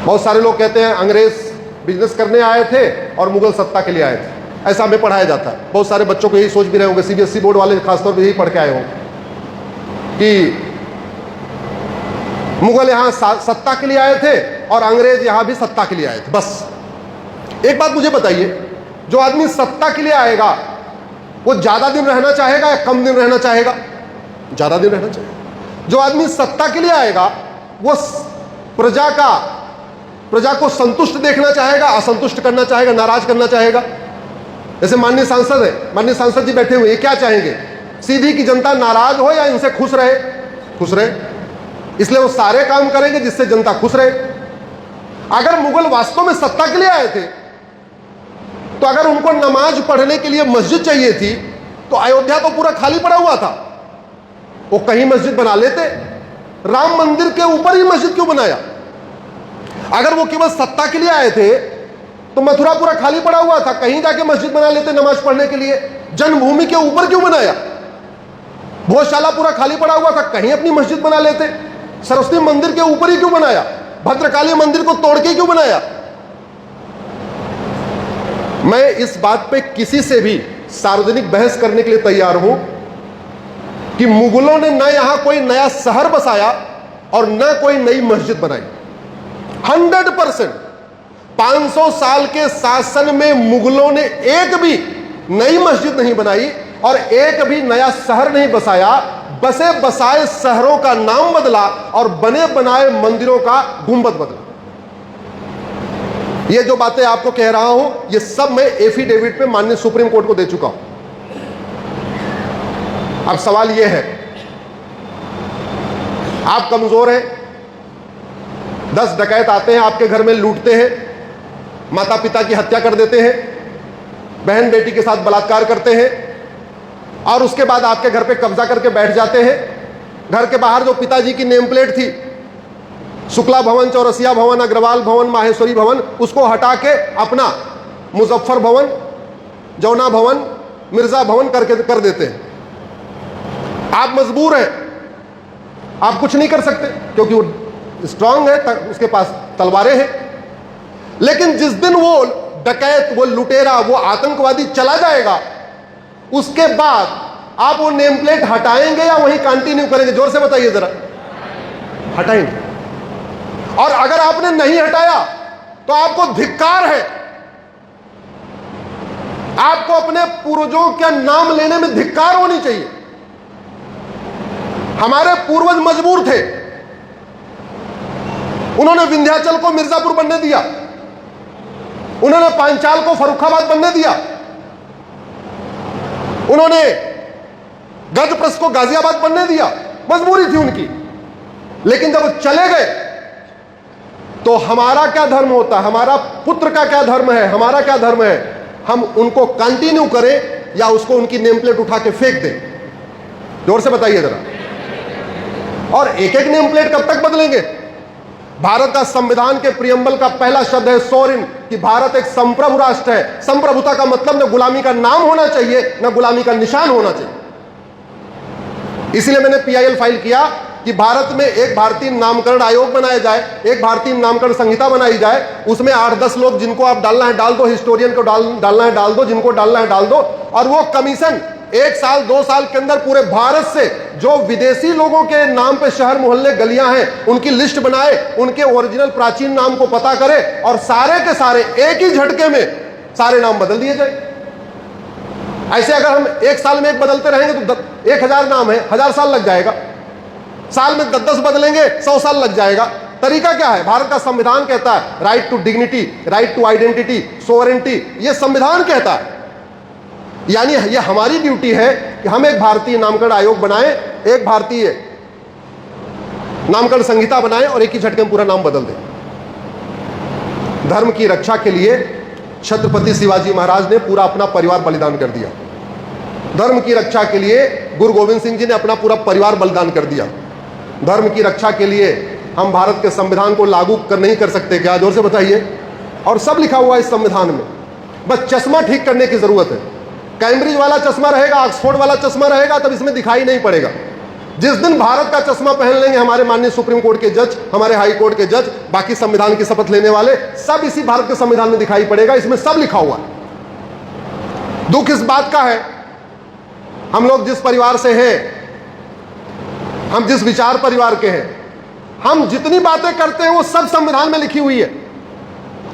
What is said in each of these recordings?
बहुत सारे लोग कहते हैं अंग्रेज बिजनेस करने आए थे और मुगल सत्ता के लिए आए थे, ऐसा हमें पढ़ाया जाता है। बहुत सारे बच्चों को यही सोच भी रहे होंगे, सीबीएसई बोर्ड वाले खासतौर पर यही पढ़ के आए होंगे कि मुगल यहां सत्ता के लिए आए थे और अंग्रेज यहां भी सत्ता के लिए आए थे। बस एक बात मुझे बताइए, जो आदमी सत्ता के लिए आएगा वो ज्यादा दिन रहना चाहेगा या कम दिन रहना चाहेगा? ज्यादा दिन रहना चाहेगा। जो आदमी सत्ता के लिए आएगा वो प्रजा को संतुष्ट देखना चाहेगा, असंतुष्ट करना चाहेगा, नाराज करना चाहेगा। जैसे माननीय सांसद है, माननीय सांसद जी बैठे हुए, ये क्या चाहेंगे? सीधी की जनता नाराज हो या इनसे खुश रहे? खुश रहे, इसलिए वो सारे काम करेंगे जिससे जनता खुश रहे। अगर मुगल वास्तव में सत्ता के लिए आए थे तो अगर उनको नमाज पढ़ने के लिए मस्जिद चाहिए थी तो अयोध्या तो पूरा खाली पड़ा हुआ था, वो कहीं मस्जिद बना लेते। राम मंदिर के ऊपर ही मस्जिद क्यों बनाया? अगर वो केवल सत्ता के लिए आए थे तो मथुरा पूरा खाली पड़ा हुआ था, कहीं जाके मस्जिद बना लेते नमाज पढ़ने के लिए। जन्मभूमि के ऊपर क्यों बनाया? भोजशाला पूरा खाली पड़ा हुआ था, कहीं अपनी मस्जिद बना लेते। सरस्वती मंदिर के ऊपर ही क्यों बनाया? भद्रकाली मंदिर को तोड़ के क्यों बनाया? मैं इस बात पे किसी से भी सार्वजनिक बहस करने के लिए तैयार हूं कि मुगलों ने न यहां कोई नया शहर बसाया और न कोई नई मस्जिद बनाई। 100% 500 साल के शासन में मुगलों ने एक भी नई मस्जिद नहीं बनाई और एक भी नया शहर नहीं बसाया। बसे बसाए शहरों का नाम बदला और बने बनाए मंदिरों का गुंबद बदला। ये जो बातें आपको कह रहा हूं ये सब मैं एफिडेविट पे माननीय सुप्रीम कोर्ट को दे चुका हूं। अब सवाल यह है, आप कमजोर हैं, 10 डकैत आते हैं आपके घर में, लूटते हैं, माता पिता की हत्या कर देते हैं, बहन बेटी के साथ बलात्कार करते हैं और उसके बाद आपके घर पे कब्जा करके बैठ जाते हैं। घर के बाहर जो पिताजी की नेम प्लेट थी, शुक्ला भवन, चौरसिया भवन, अग्रवाल भवन, माहेश्वरी भवन, उसको हटा के अपना मुजफ्फर भवन, जौना भवन, मिर्जा भवन कर देते हैं। आप मजबूर हैं, आप कुछ नहीं कर सकते क्योंकि वो स्ट्रांग है, उसके पास तलवारें हैं। लेकिन जिस दिन वो डकैत, वो लुटेरा, वो आतंकवादी चला जाएगा, उसके बाद आप वो नेम प्लेट हटाएंगे या वहीं कंटिन्यू करेंगे? जोर से बताइए जरा। हटाएंगे। और अगर आपने नहीं हटाया तो आपको धिक्कार है, आपको अपने पूर्वजों का नाम लेने में धिक्कार होनी चाहिए। हमारे पूर्वज मजबूर थे, उन्होंने विंध्याचल को मिर्जापुर बनने दिया, उन्होंने पांचाल को फर्रुखाबाद बनने दिया, उन्होंने गजप्रस्थ को गाजियाबाद बनने दिया। मजबूरी थी उनकी। लेकिन जब वो चले गए तो हमारा क्या धर्म होता है, हमारा पुत्र का क्या धर्म है, हमारा क्या धर्म है? हम उनको कंटिन्यू करें या उसको उनकी नेम प्लेट उठा के फेंक दें? जोर से बताइए जरा। और एक एक नेम प्लेट कब तक बदलेंगे? भारत का संविधान के प्रियम्बल का पहला शब्द है सोवरेन, कि भारत एक संप्रभु राष्ट्र है। संप्रभुता का मतलब न गुलामी का नाम होना चाहिए, न गुलामी का निशान होना चाहिए। इसलिए मैंने पीआईएल फाइल किया कि भारत में एक भारतीय नामकरण आयोग बनाया जाए, एक भारतीय नामकरण संहिता बनाई जाए, उसमें 8-10 लोग, जिनको आप डालना है डाल दो, हिस्टोरियन को डालना है डाल दो, जिनको डालना है डाल दो, और वो कमीशन 1 साल 2 साल के अंदर पूरे भारत से जो विदेशी लोगों के नाम पे शहर मोहल्ले गलियां हैं उनकी लिस्ट बनाए, उनके ओरिजिनल प्राचीन नाम को पता करे और सारे के सारे एक ही झटके में सारे नाम बदल दिए जाए। ऐसे अगर हम 1 साल में एक बदलते रहेंगे तो 1000 नाम है, 1000 साल लग जाएगा। साल में 10-10 बदलेंगे, 100 साल लग जाएगा। तरीका क्या है? भारत का संविधान कहता है right to dignity, right to identity, sovereignty, ये संविधान कहता है। यानी ये हमारी ड्यूटी है कि हम एक भारतीय नामकरण आयोग बनाएं, एक भारतीय नामकरण संहिता बनाएं और एक ही झटके में पूरा नाम बदल दें। धर्म की रक्षा के लिए छत्रपति शिवाजी महाराज ने पूरा अपना परिवार बलिदान कर दिया। धर्म की रक्षा के लिए गुरु गोविंद सिंह जी ने अपना पूरा परिवार बलिदान कर दिया। धर्म की रक्षा के लिए हम भारत के संविधान को लागू नहीं कर सकते क्या? जोर से बताइए। और सब लिखा हुआ है इस संविधान में, बस चश्मा ठीक करने की जरूरत है। कैम्ब्रिज वाला चश्मा रहेगा, ऑक्सफोर्ड वाला चश्मा रहेगा, तब इसमें दिखाई नहीं पड़ेगा। जिस दिन भारत का चश्मा पहन लेंगे हमारे माननीय सुप्रीम कोर्ट के जज, हमारे हाई कोर्ट के जज, बाकी संविधान की शपथ लेने वाले, सब इसी भारत के संविधान में दिखाई पड़ेगा। इसमें सब लिखा हुआ है। दुख इस बात का है, हम लोग जिस परिवार से हैं, हम जिस विचार परिवार के हैं, हम जितनी बातें करते हैं वो सब संविधान में लिखी हुई है,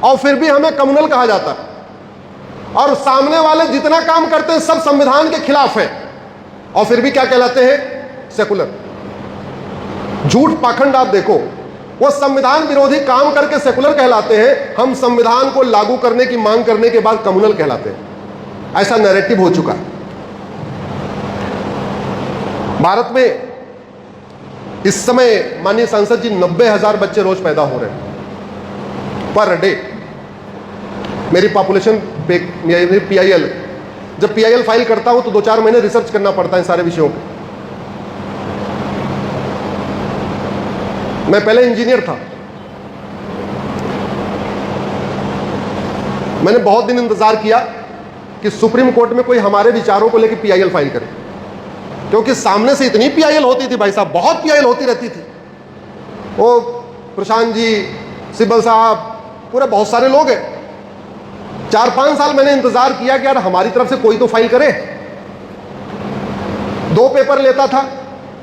और फिर भी हमें कम्युनल कहा जाता है। और सामने वाले जितना काम करते हैं सब संविधान के खिलाफ है, और फिर भी क्या कहलाते हैं? सेकुलर। झूठ पाखंड आप देखो, वो संविधान विरोधी काम करके सेकुलर कहलाते हैं, हम संविधान को लागू करने की मांग करने के बाद कम्युनल कहलाते हैं। ऐसा नैरेटिव हो चुका है भारत में। इस समय माननीय सांसद जी 90,000 बच्चे रोज पैदा हो रहे हैं पर डे। मेरी पॉपुलेशन PIL, जब PIL फाइल करता हूं तो 2-4 महीने रिसर्च करना पड़ता है सारे विषयों पे। मैं पहले इंजीनियर था, मैंने बहुत दिन इंतजार किया कि सुप्रीम कोर्ट में कोई हमारे विचारों को लेकर PIL फाइल करे, क्योंकि सामने से इतनी PIL होती थी भाई साहब, बहुत PIL होती रहती थी। वो प्रशांत जी, सिब्बल साहब, पूरे बहुत सारे लोग हैं। 4-5 साल मैंने इंतजार किया कि यार हमारी तरफ से कोई तो फाइल करे। 2 पेपर लेता था,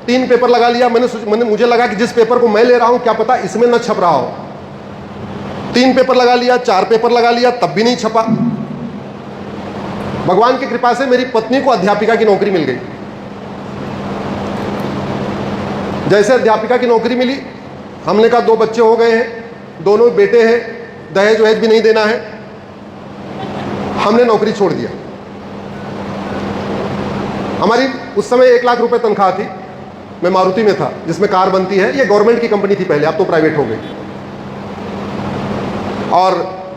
3 पेपर लगा लिया। मुझे लगा कि जिस पेपर को मैं ले रहा हूं क्या पता इसमें न छप रहा हो। 3 पेपर लगा लिया, 4 पेपर लगा लिया, तब भी नहीं छपा। भगवान की कृपा से मेरी पत्नी को अध्यापिका की नौकरी मिल गई। जैसे अध्यापिका की नौकरी मिली, हमने कहा 2 बच्चे हो गए हैं, दोनों बेटे हैं, दहेज वहेज भी नहीं देना है, हमने नौकरी छोड़ दिया। हमारी उस समय 1 लाख रुपए तनख्वाह थी। मैं मारुति में था, जिसमें कार बनती है। ये गवर्नमेंट की कंपनी थी पहले, अब तो प्राइवेट हो गई। और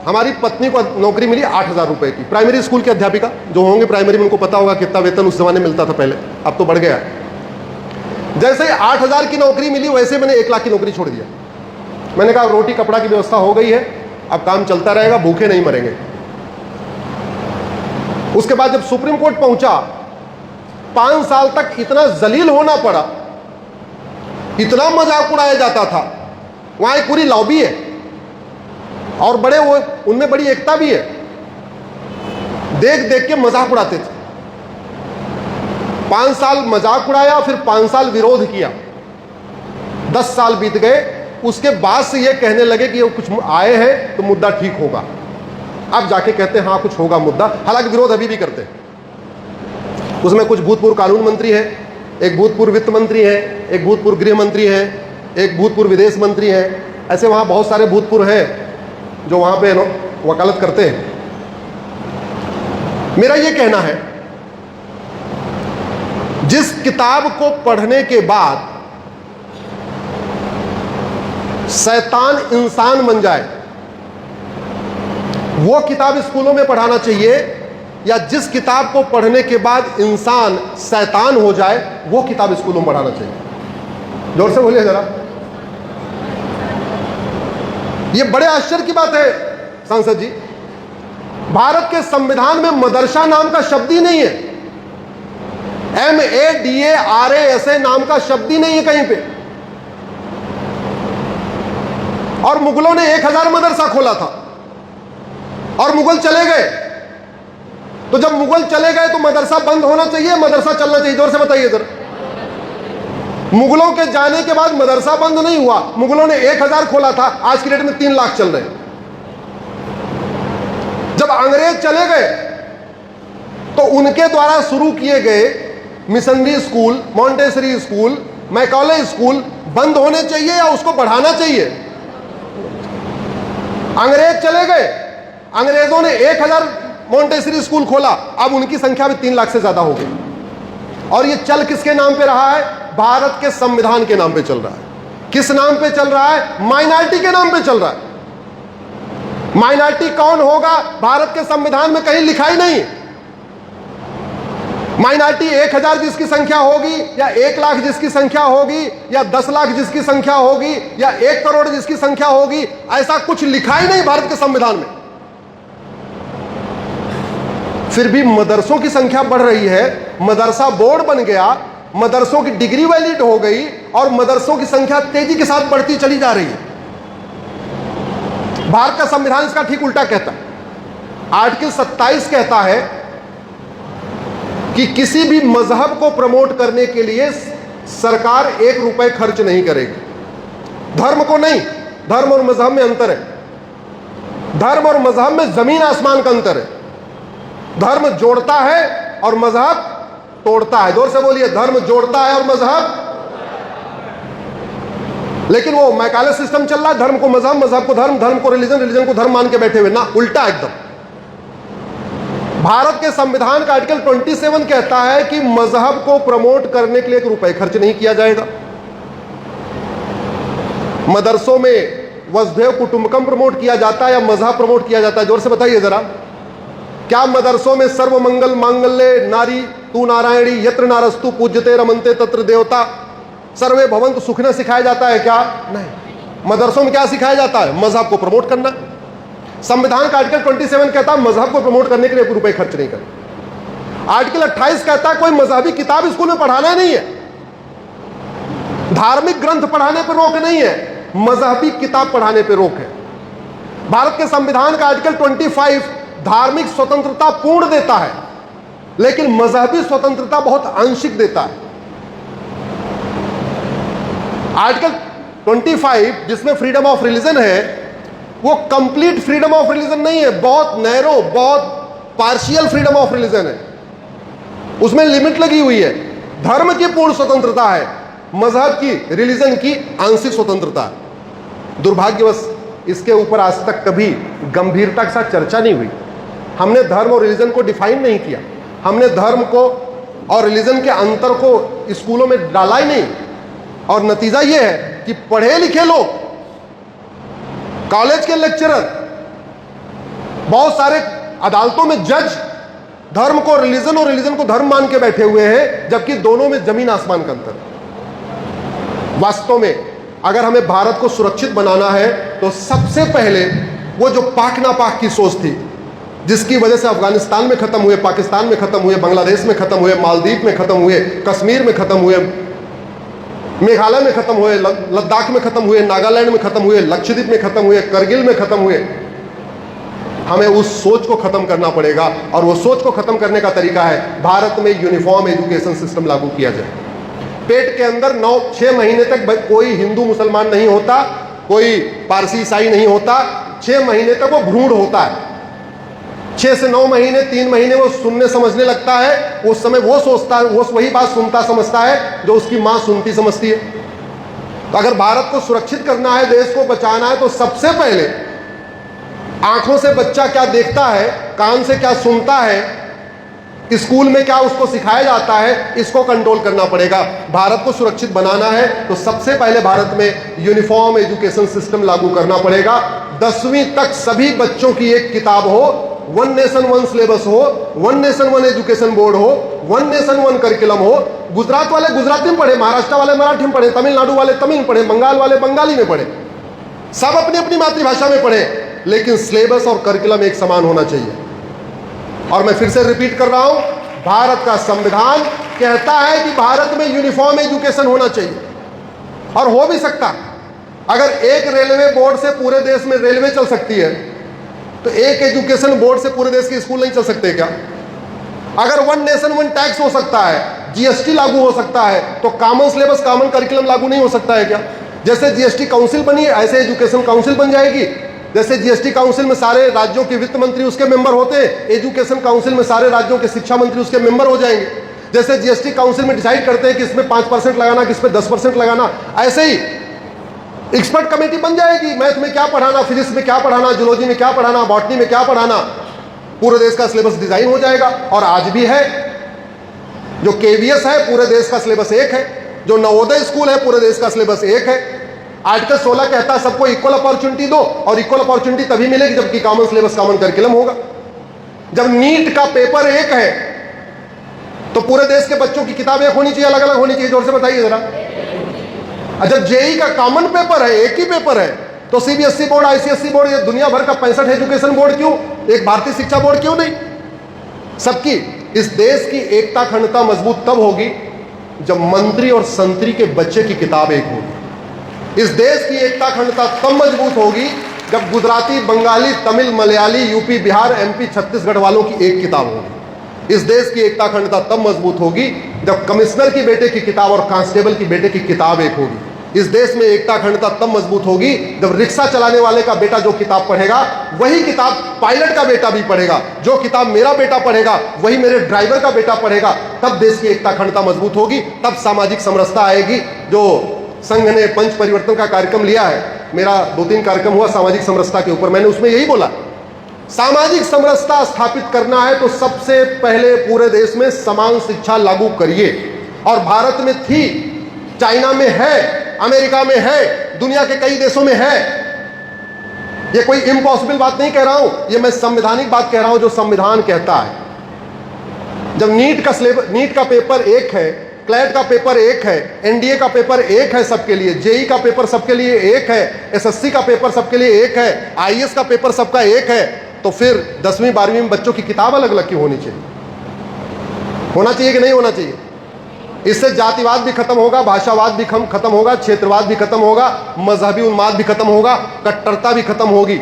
हमारी पत्नी को नौकरी मिली 8,000 रुपए की, प्राइमरी स्कूल की अध्यापिका। जो होंगे प्राइमरी में उनको पता होगा कितना वेतन उस जमाने मिलता था पहले, अब तो बढ़ गया। जैसे ही 8,000 की नौकरी मिली वैसे मैंने 1 लाख की नौकरी छोड़ दिया। मैंने कहा रोटी कपड़ा की व्यवस्था हो गई है, अब काम चलता रहेगा, भूखे नहीं मरेंगे। उसके बाद जब सुप्रीम कोर्ट पहुंचा, 5 साल तक इतना जलील होना पड़ा, इतना मजाक उड़ाया जाता था। वहां एक पूरी लॉबी है और बड़े वो उनमें बड़ी एकता भी है, देख देख के मजाक उड़ाते थे। 5 साल मजाक उड़ाया, फिर 5 साल विरोध किया। 10 साल बीत गए, उसके बाद से ये कहने लगे कि ये कुछ आए हैं तो मुद्दा ठीक होगा। अब जाके कहते हैं हाँ कुछ होगा मुद्दा, हालांकि विरोध अभी भी करते हैं। उसमें कुछ भूतपूर्व कानून मंत्री है, एक भूतपूर्व वित्त मंत्री है, एक भूतपूर्व गृह मंत्री है, एक भूतपूर्व विदेश मंत्री है। ऐसे वहां बहुत सारे भूतपूर्व हैं जो वहां पे वकालत करते हैं। मेरा यह कहना है, जिस किताब को पढ़ने के बाद शैतान इंसान बन जाए वो किताब स्कूलों में पढ़ाना चाहिए, या जिस किताब को पढ़ने के बाद इंसान शैतान हो जाए वो किताब स्कूलों में पढ़ाना चाहिए? जोर से बोलिए जरा। ये बड़े आश्चर्य की बात है सांसद जी, भारत के संविधान में मदरसा नाम का शब्द ही नहीं है। MADARASA नाम का शब्द ही नहीं है कहीं पे। और मुगलों ने 1000 मदरसा खोला था और मुगल चले गए। तो जब मुगल चले गए तो मदरसा बंद होना चाहिए, मदरसा चलना चाहिए? जोर से बताइए जरा। मुगलों के जाने के बाद मदरसा बंद नहीं हुआ, मुगलों ने 1000 खोला था, आज की डेट में 3 लाख चल रहे हैं। जब अंग्रेज चले गए तो उनके द्वारा शुरू किए गए missionary school, Montessori school, Macaulay school बंद होने चाहिए या उसको बढ़ाना चाहिए? अंग्रेज चले गए, अंग्रेजों ने 1000 मॉन्टेसरी स्कूल खोला, अब उनकी संख्या भी 3 लाख से ज्यादा हो गई। और ये चल किसके नाम पे रहा है? भारत के संविधान के नाम पे चल रहा है। किस नाम पे चल रहा है? माइनॉरिटी के नाम पे चल रहा है। माइनॉरिटी कौन होगा भारत के संविधान में कहीं लिखा ही नहीं। माइनॉरिटी 1000 जिसकी संख्या होगी, या 1 लाख जिसकी संख्या होगी, या 10 लाख जिसकी संख्या होगी, या 1 करोड़ जिसकी संख्या होगी, ऐसा कुछ लिखा ही नहीं भारत के संविधान में। फिर भी मदरसों की संख्या बढ़ रही है, मदरसा बोर्ड बन गया, मदरसों की डिग्री वैलिड हो गई और मदरसों की संख्या तेजी के साथ बढ़ती चली जा रही है। भारत का संविधान इसका ठीक उल्टा कहता है। आर्टिकल 27 कहता है कि किसी भी मजहब को प्रमोट करने के लिए सरकार 1 रुपए खर्च नहीं करेगी। धर्म को नहीं, धर्म और मजहब में अंतर है। धर्म और मजहब में जमीन आसमान का अंतर है। धर्म जोड़ता है और मजहब तोड़ता है। जोर से बोलिए, धर्म जोड़ता है और मजहब। लेकिन वो मैकाले सिस्टम चल रहा है, धर्म को मजहब, मजहब को धर्म, धर्म को रिलीजन, रिलीजन को धर्म मान के बैठे हुए ना, उल्टा एकदम। भारत के संविधान का आर्टिकल 27 कहता है कि मजहब को प्रमोट करने के लिए 1 रुपए खर्च नहीं किया जाएगा। मदरसों में वसुधैव कुटुंबकम प्रमोट किया जाता है या मजहब प्रमोट किया जाता है? जोर से बताइए जरा। क्या मदरसों में सर्वमंगल मांगल्ये नारी तू नारायणी यत्र नारस्तु पूज्यते रमन्ते तत्र देवता सर्वे भवन्तु सुखिनः सिखाया जाता है क्या? नहीं। मदरसों में क्या सिखाया जाता है? मजहब को प्रमोट करना। संविधान का आर्टिकल 27 कहता है मजहब को प्रमोट करने के लिए 1 रुपए खर्च नहीं करें। आर्टिकल 28 कहता है कोई मजहबी किताब स्कूल में पढ़ाना नहीं है। धार्मिक ग्रंथ पढ़ाने पर रोक नहीं है, मजहबी किताब पढ़ाने पर रोक है। भारत के संविधान का आर्टिकल 25 धार्मिक स्वतंत्रता पूर्ण देता है, लेकिन मजहबी स्वतंत्रता बहुत आंशिक देता है। आर्टिकल 25 जिसमें फ्रीडम ऑफ रिलीजन है, वो कंप्लीट फ्रीडम ऑफ रिलीजन नहीं है, बहुत नैरो, बहुत पार्शियल फ्रीडम ऑफ रिलीजन है। उसमें लिमिट लगी हुई है। धर्म की पूर्ण स्वतंत्रता है, मजहब की, रिलीजन की आंशिक स्वतंत्रता है। दुर्भाग्यवश इसके ऊपर आज तक कभी गंभीरता के साथ चर्चा नहीं हुई। हमने धर्म और रिलीजन को डिफाइन नहीं किया। हमने धर्म को और रिलीजन के अंतर को स्कूलों में डाला ही नहीं। और नतीजा यह है कि पढ़े लिखे लोग, कॉलेज के लेक्चरर, बहुत सारे अदालतों में जज धर्म को रिलीजन और रिलीजन को धर्म मान के बैठे हुए हैं, जबकि दोनों में जमीन आसमान का अंतर है। वास्तव में अगर हमें भारत को सुरक्षित बनाना है तो सबसे पहले वो जो पाक ना पाक की सोच थी, जिसकी वजह से अफगानिस्तान में खत्म हुए, पाकिस्तान में खत्म हुए, बांग्लादेश में खत्म हुए, मालदीव में खत्म हुए, कश्मीर में खत्म हुए, मेघालय में खत्म हुए, लद्दाख में खत्म हुए, नागालैंड में खत्म हुए, लक्षद्वीप में खत्म हुए, करगिल में खत्म हुए, हमें उस सोच को खत्म करना पड़ेगा। और वो सोच को खत्म करने का तरीका है भारत में यूनिफॉर्म एजुकेशन सिस्टम लागू किया जाए। पेट के अंदर 9-6 महीने तक कोई हिंदू मुसलमान नहीं होता, कोई पारसी ईसाई नहीं होता। 6 महीने तक वो भ्रूण होता है। 6 से 9 महीने, 3 महीने वो सुनने समझने लगता है। उस समय वो सोचता है, वो वही बात सुनता समझता है जो उसकी मां सुनती समझती है। तो अगर भारत को सुरक्षित करना है, देश को बचाना है, तो सबसे पहले आंखों से बच्चा क्या देखता है, कान से क्या सुनता है, स्कूल में क्या उसको सिखाया जाता है, इसको कंट्रोल करना पड़ेगा। भारत को सुरक्षित बनाना है तो सबसे पहले भारत में यूनिफॉर्म एजुकेशन सिस्टम लागू करना पड़ेगा। 10वीं तक सभी बच्चों की एक किताब हो, 1 नेशन 1 सिलेबस हो, 1 नेशन 1 एजुकेशन बोर्ड हो, 1 नेशन 1 करिकुलम हो। गुजरात वाले गुजराती में पढ़े, महाराष्ट्र वाले मराठी में पढ़े, तमिलनाडु वाले तमिल में पढ़े, बंगाल वाले बंगाली में पढ़े, सब अपनी अपनी मातृभाषा में पढ़े, लेकिन सिलेबस और करिकुलम एक समान होना चाहिए। और मैं फिर से रिपीट कर रहा हूं, भारत का संविधान कहता है कि भारत में यूनिफॉर्म एजुकेशन होना चाहिए, और हो भी सकता। अगर एक रेलवे बोर्ड से पूरे देश में रेलवे चल सकती है, तो एक एजुकेशन बोर्ड से पूरे देश के स्कूल नहीं चल सकते क्या? अगर 1 नेशन 1 टैक्स हो सकता है, जीएसटी लागू हो सकता है, तो कॉमन सिलेबस, कॉमन करिकुलम लागू नहीं हो सकता है क्या? जैसे जीएसटी काउंसिल बनी, ऐसे एजुकेशन काउंसिल बन जाएगी। जैसे जीएसटी काउंसिल में सारे राज्यों के वित्त मंत्री उसके मेंबर होते हैं, एजुकेशन काउंसिल में सारे राज्यों के शिक्षा मंत्री उसके मेंबर हो जाएंगे। जैसे जीएसटी काउंसिल में डिसाइड करते हैं कि इसमें 5% लगाना, किस पे 10% लगाना, ऐसे ही एक्सपर्ट कमेटी बन जाएगी। मैथ में क्या पढ़ाना, फिजिक्स में क्या पढ़ाना, जूलॉजी में क्या पढ़ाना, बॉटनी में क्या पढ़ाना, पूरे देश का सिलेबस डिजाइन हो जाएगा। और आज भी है, जो केवीएस है पूरे देश का सिलेबस एक है, जो नवोदय स्कूल है पूरे देश का सिलेबस एक है। आर्टिकल 16 कहता है सबको इक्वल अपॉर्चुनिटी दो, और इक्वल अपॉर्चुनिटी तभी मिलेगी जबकि कॉमन सिलेबस, कॉमन करिकुलम होगा। जब नीट का पेपर एक है तो पूरे देश के बच्चों की किताबें होनी चाहिए, अलग अलग होनी चाहिए। जोर से बताइए जरा। जब जेई का कॉमन पेपर है, एक ही पेपर है, तो सीबीएसई बोर्ड, आईसीएसई बोर्ड, ये दुनिया भर का 65 एजुकेशन बोर्ड क्यों, एक भारतीय शिक्षा बोर्ड क्यों नहीं? सबकी, इस देश की एकता अखंडता मजबूत तब होगी जब मंत्री और संतरी के बच्चे की किताब एक होगी। इस देश की एकता अखंडता तब मजबूत होगी जब गुजराती, बंगाली, तमिल, मलयाली, यूपी, बिहार, एमपी, छत्तीसगढ़ वालों की एक किताब होगी। इस देश की एकता अखंडता तब मजबूत होगी जब कमिश्नर की बेटे की किताब और कांस्टेबल की बेटे की किताब एक होगी। इस देश में एकता अखंडता तब मजबूत होगी जब रिक्शा चलाने वाले का बेटा जो किताब पढ़ेगा वही किताब पायलट का बेटा भी पढ़ेगा, जो किताब मेरा बेटा पढ़ेगा वही मेरे ड्राइवर का बेटा पढ़ेगा। तब देश की एकता अखंडता मजबूत होगी, तब सामाजिक समरसता आएगी। जो संघ ने पंच परिवर्तन का कार्यक्रम लिया है, मेरा 2-3 कार्यक्रम हुआ सामाजिक समरसता के ऊपर, मैंने उसमें यही बोला, सामाजिक समरसता स्थापित करना है तो सबसे पहले पूरे देश में समान शिक्षा लागू करिए। और भारत में थी, चाइना में है, अमेरिका में है, दुनिया के कई देशों में है। ये कोई इम्पॉसिबल बात नहीं कह रहा हूं, ये मैं संवैधानिक बात कह रहा हूं जो संविधान कहता है। जब नीट का पेपर एक है, क्लैट का पेपर एक है, एनडीए का पेपर एक है सबके लिए, जेई का पेपर सबके लिए एक है, एसएससी का पेपर सबके लिए एक है, आईएएस का पेपर सबका एक है, तो फिर 10वीं 12वीं में बच्चों की किताब अलग अलग क्यों होनी चाहिए? होना चाहिए कि नहीं होना चाहिए? इससे जातिवाद भी खत्म होगा, भाषावाद भी खत्म होगा, क्षेत्रवाद भी खत्म होगा, मजहबी उन्माद भी खत्म होगा, कट्टरता भी खत्म होगी।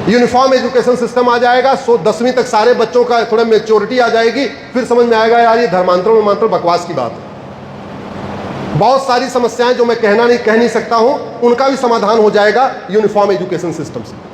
यूनिफॉर्म एजुकेशन सिस्टम आ जाएगा, 10वीं तक सारे बच्चों का थोड़ा मेच्योरिटी आ जाएगी, फिर समझ में आएगा यार ये धर्मांतरण बकवास की बात है। बहुत सारी समस्याएं जो मैं कह नहीं सकता हूं, उनका भी समाधान हो जाएगा यूनिफॉर्म एजुकेशन सिस्टम से।